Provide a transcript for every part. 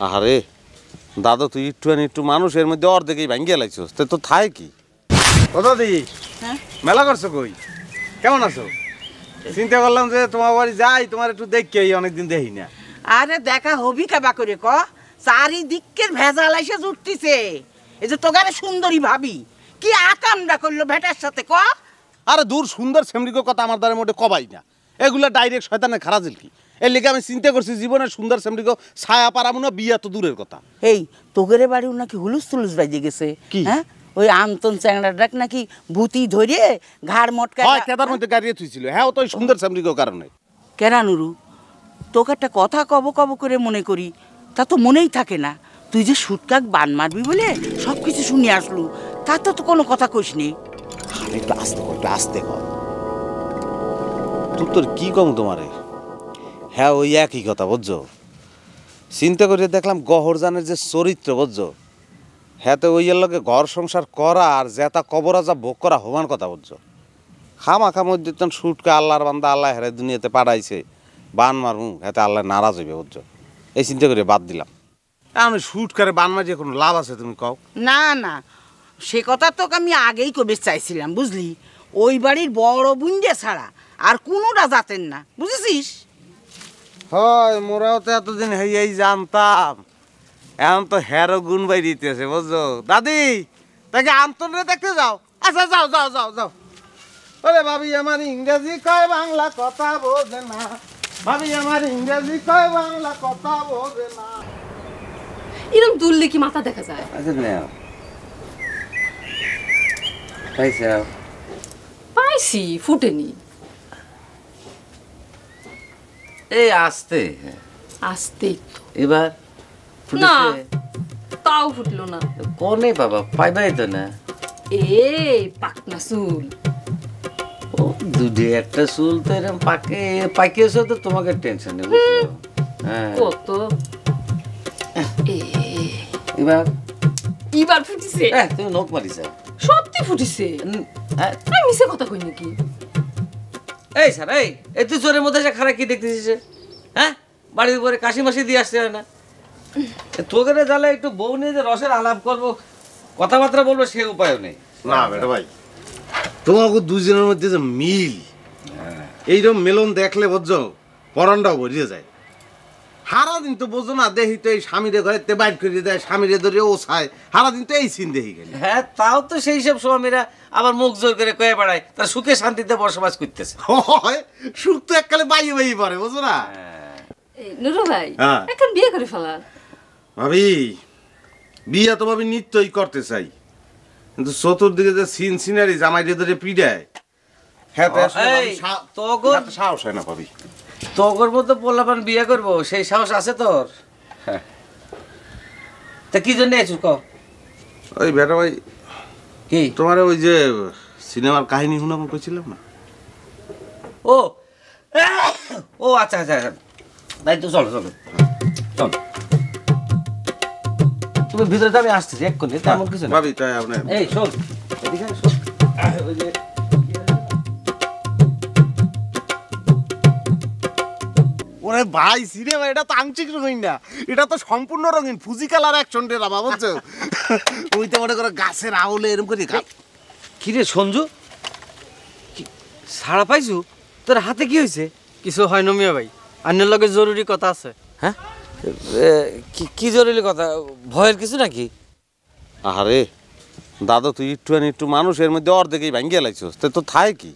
আরে দাদা তুই একটু মানুষের মধ্যে অর্ধেকই ভাঙ্গিয়ে লাইছস তো থাই কি ও দাদি হ্যাঁ মেলা করছো কই কেমন আছো চিন্তা করলাম যে তোমার বাড়ি যাই তোমার একটু দেখি অনেকদিন দেখি না আরে দেখা হবি কাবা করে ক চারিদিকের ভেজাল এসে জুটতিছে এই যে তোগারে সুন্দরী ভাবি কি আকামটা করলো ভেটার সাথে ক আরে দূর সুন্দর সেমরিকো কথা আমার দ্বারা মোটে কবাই না এগুলা ডাইরেক্ট শয়তানের খারাজিল কি এর লেগে আমি চিন্তা করছি জীবনের সুন্দর সেমরিকো ছায়া পারামু না বিয়া তো দূরের কথা এই তোগেরে বাড়িও নাকি হুলুস তুলুস বাজে গেছে কি? হ্যাঁ ওই আন্তন চ্যাংড়াটাক নাকি ভূতি ধরে ঘাড় মটকা হয় কেদার মধ্যে গাড়িয়ে থুইছিল হ্যাঁ তো ওই সুন্দর সেমরিকো কারণে কেরানুরু তোকে একটা কথা কব কব করে মনে করি তা তো মনেই থাকে না তুই যে সুটকাক বান মারবি বলে সব কিছু শুনে আসলু তা তো কোনো কথা কইস নি আরে একটু আস্তে কর তোর কি কম তোমারে হ্যাঁ ওই একই কথা বুঝছো চিন্তা করে দেখলাম গহরজানের যে চরিত্র বুঝছো হ্যাঁ তো ওই লোকে ঘর সংসার করা আর জেতা কবরা যা ভোগ করা হওয়ার কথা বুঝছো খামাখা মধ্যে তখন সুটকে আল্লাহর বান্দা আল্লাহ হেরে দুনিয়াতে পাঠাইছে বান মারমু হ্যাঁ আল্লাহ নারাজ হইবে বুঝছো এই চিন্তা করে বাদ দিলাম আমি শুট করে বান মারিয়ে কোনো লাভ আছে তুমি কও না না সে কথা তোকে আমি আগেই কবে চাইছিলাম বুঝলি ওই বাড়ির বড় বুঞ্জে ছাড়া আর কোনোটা জাতেন না বুঝেছিস হয় মোরাও তো এতদিন এই জানতাম এখন তো হেরো গুণ বাই দিতেছে বুঝছো দাদি তাকে আমতনে দেখতে যাও আচ্ছা যাও যাও যাও যাও ওরে ভাবি আমার ইংরেজি কয় বাংলা কথা বোঝে না ভাবি আমার ইংরেজি কয় বাংলা কথা বোঝে না এরকম দুললে কি মাথা দেখা যায় আচ্ছা নাও পাইছে পাইছি ফুটেনি এই আসতে আসতেই তো এবার না ফুটেছে তাও ফুটলো না কোনে বাবা পাইবাই তো না এই পাকনা চুল ও দুধে একটা চুল তো এরকম পাকিয়েছো তো তোমাকে টেনশন নেই বুঝছো? হ্যাঁ কত এবার এবার ফুটিছে তুমি নখ মারিছা সত্যি ফুটিছে হ্যাঁ আমি মিছে কথা কই নাকি এই স্যার এই তুই চোরের মধ্যে খারাপ কি দেখতেছিস হ্যাঁ বাড়ির উপরে কাশি মাসি দিয়ে আসতে হয় না তোকে জ্বালা একটু বউ নিয়ে যে রসের আলাপ করবো কথাবার্তা বলবো সে উপায়ও নেই না বেটা ভাই তোমাকে দুজনের মধ্যে যে মিল এইরকম মেলন দেখলে বুঝছো পরানটাও ভরিয়ে যায় সারাদিন তো বোঝো না দেখি তো এই স্বামীরে ঘরে বাইর করে দেয় স্বামীরে ধরে ও ছায় সারাদিন তো এই সিন দেখি গেলে হ্যাঁ তাও তো সেই সব স্বামীরা আবার মুখ জোর করে কয়ে বেড়ায় তার সুখে শান্তিতে বসবাস করতেছে সুখ তো এককালে বাইয়ে বাইয়ে পড়ে বুঝো না নুরু ভাই হ্যাঁ। এখন বিয়ে করে ফেলা ভাবি বিয়া তো ভাবি নিত্যই করতে চাই কিন্তু চতুর্দিকে যে সিন সিনারি জামাইরে ধরে পিড়ায় হ্যাঁ তো আসলে এই, ভাবি তোগর এত সাহস হয় না ভাবি তোগর মতো পোলাপান বিয়ে করবো সেই সাহস আছে তোর হ্যাঁ তা কি জন্য আছিস ক ওই বেটা ভাই কি তোমার ওই যে সিনেমার কাহিনী শুনাবো কইছিলাম না ও ও আচ্ছা আচ্ছা আচ্ছা তাই তো চলো চলো চলো তুমি ভিতরে তো আমি আসতেছি এক্ষুনি তেমন কিছু না ভাবি তাই আপনি এই শোন এদিকে আয়, শোন। ওই যে ওরে ভাই সিনেমা এটা তো আংশিক রঙিন না এটা তো সম্পূর্ণ রঙিন ফুজি কালার অ্যাকশন ড্রামা বুঝছো ওই তো মনে করো গাছের আউলে এরকম করে কি রে সঞ্জু সাড়া পাইছু তোর হাতে কি হয়েছে কিছু হয় না মিয়া ভাই আন্যের লগে জরুরি কথা আছে হ্যাঁ কি জরুরি কথা ভয়ের কিছু নাকি আরে দাদা তুই একটু মানুষের মধ্যে অর্ধেকই ভাঙ্গিয়ে লাইছস তো থাই কি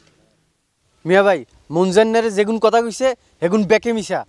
মিয়া ভাই মুনজান্নারে যেগুন কথা কইছে হেগুন বেকে মিশা